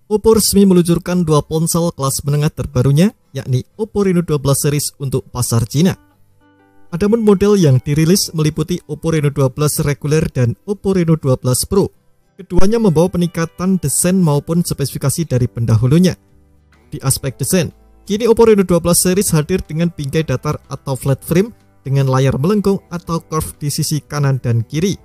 Oppo resmi meluncurkan dua ponsel kelas menengah terbarunya, yakni Oppo Reno 12 series untuk pasar Cina. Adapun model yang dirilis meliputi Oppo Reno 12 reguler dan Oppo Reno 12 Pro. Keduanya membawa peningkatan desain maupun spesifikasi dari pendahulunya. Di aspek desain, kini Oppo Reno 12 series hadir dengan bingkai datar atau flat frame dengan layar melengkung atau curve di sisi kanan dan kiri.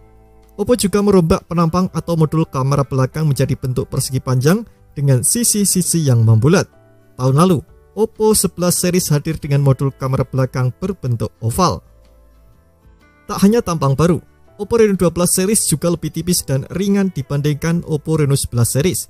Oppo juga merombak penampang atau modul kamera belakang menjadi bentuk persegi panjang dengan sisi-sisi yang membulat. Tahun lalu, Oppo 11 series hadir dengan modul kamera belakang berbentuk oval. Tak hanya tampang baru, Oppo Reno 12 series juga lebih tipis dan ringan dibandingkan Oppo Reno 11 series.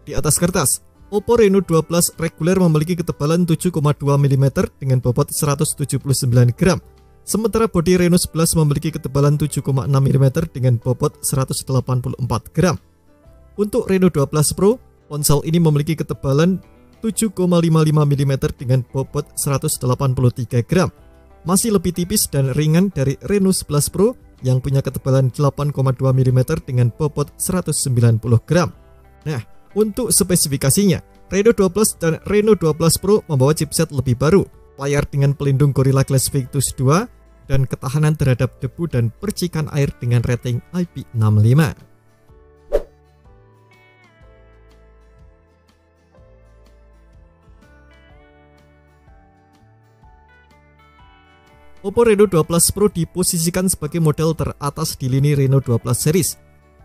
Di atas kertas, Oppo Reno 12 reguler memiliki ketebalan 7,2 mm dengan bobot 179 gram. Sementara bodi Reno 11 memiliki ketebalan 7,6 mm dengan bobot 184 gram. Untuk Reno 12 Pro, ponsel ini memiliki ketebalan 7,55 mm dengan bobot 183 gram. Masih lebih tipis dan ringan dari Reno 11 Pro yang punya ketebalan 8,2 mm dengan bobot 190 gram. Nah, untuk spesifikasinya, Reno 12 dan Reno 12 Pro membawa chipset lebih baru, layar dengan pelindung Gorilla Glass Victus 2, dan ketahanan terhadap debu dan percikan air dengan rating IP65. Oppo Reno 12 Pro diposisikan sebagai model teratas di lini Reno 12 series.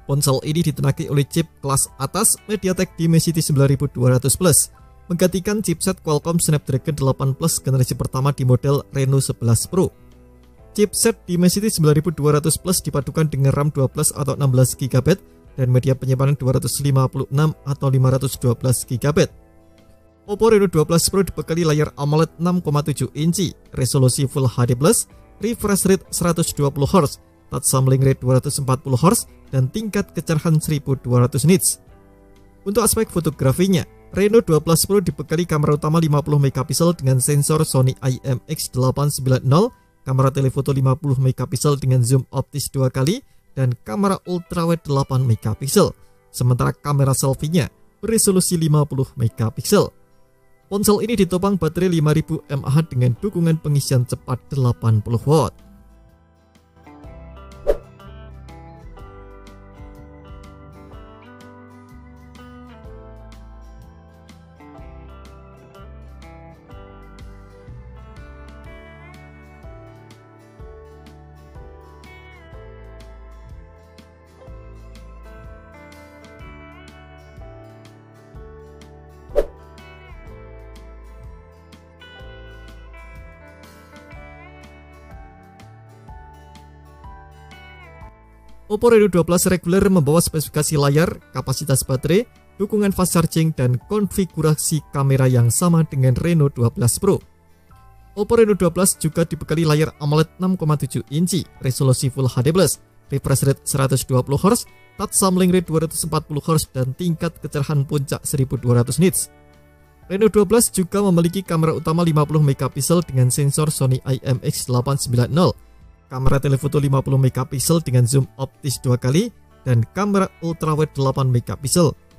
Ponsel ini ditenaki oleh chip kelas atas MediaTek Dimensity 9200 Plus, menggantikan chipset Qualcomm Snapdragon 8 Plus generasi pertama di model Reno 11 Pro. Chipset Dimensity 9200 Plus dipadukan dengan RAM 12 atau 16 GB dan media penyimpanan 256 atau 512 GB. Oppo Reno 12 Pro dibekali layar AMOLED 6,7 inci, resolusi Full HD+, refresh rate 120Hz, touch sampling rate 240Hz, dan tingkat kecerahan 1200 nits. Untuk aspek fotografinya, Reno 12 Pro dibekali kamera utama 50 MP dengan sensor Sony IMX890, kamera telefoto 50 MP dengan zoom optis 2 kali, dan kamera ultrawide 8 MP. Sementara kamera selfie-nya beresolusi 50 MP. Ponsel ini ditopang baterai 5000 mAh dengan dukungan pengisian cepat 80 watt. Oppo Reno 12 reguler membawa spesifikasi layar, kapasitas baterai, dukungan fast charging, dan konfigurasi kamera yang sama dengan Reno 12 Pro. Oppo Reno 12 juga dibekali layar AMOLED 6,7 inci, resolusi Full HD+, refresh rate 120Hz, touch sampling rate 240Hz, dan tingkat kecerahan puncak 1200 nits. Reno 12 juga memiliki kamera utama 50 MP dengan sensor Sony IMX890, kamera telefoto 50 MP dengan zoom optis 2 kali, dan kamera ultrawide 8 MP,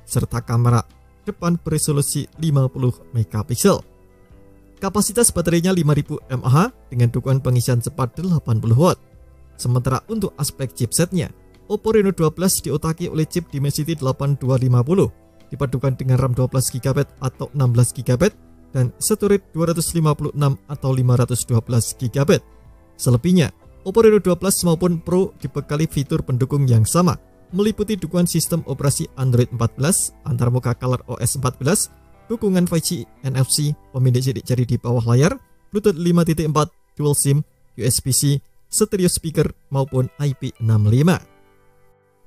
serta kamera depan beresolusi 50 MP. Kapasitas baterainya 5000 mAh dengan dukungan pengisian cepat 80 watt. Sementara untuk aspek chipsetnya, Oppo Reno 12 diotaki oleh chip Dimensity 8250, dipadukan dengan RAM 12 GB atau 16 GB, dan storage 256 atau 512 GB. Selebihnya, Oppo Reno 12 maupun Pro dibekali fitur pendukung yang sama, meliputi dukungan sistem operasi Android 14, antarmuka ColorOS 14, dukungan 5G, NFC, pemindai sidik jari di bawah layar, Bluetooth 5.4, dual SIM, USB-C, stereo speaker, maupun IP65.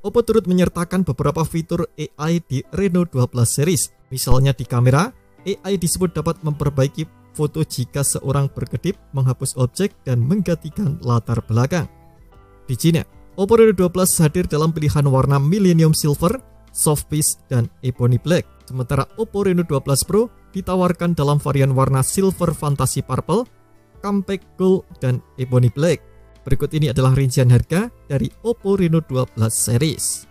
Oppo turut menyertakan beberapa fitur AI di Reno 12 series. Misalnya di kamera, AI disebut dapat memperbaiki foto jika seorang berkedip, menghapus objek, dan menggantikan latar belakang. Di Cina, Oppo Reno 12 hadir dalam pilihan warna Millennium Silver, Soft Peach, dan Ebony Black. Sementara Oppo Reno 12 Pro ditawarkan dalam varian warna Silver Fantasy Purple, Compact Gold, dan Ebony Black. Berikut ini adalah rincian harga dari Oppo Reno 12 series.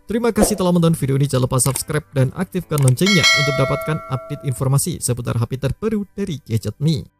Terima kasih telah menonton video ini. Jangan lupa subscribe dan aktifkan loncengnya untuk dapatkan update informasi seputar HP terbaru dari Gadget Me.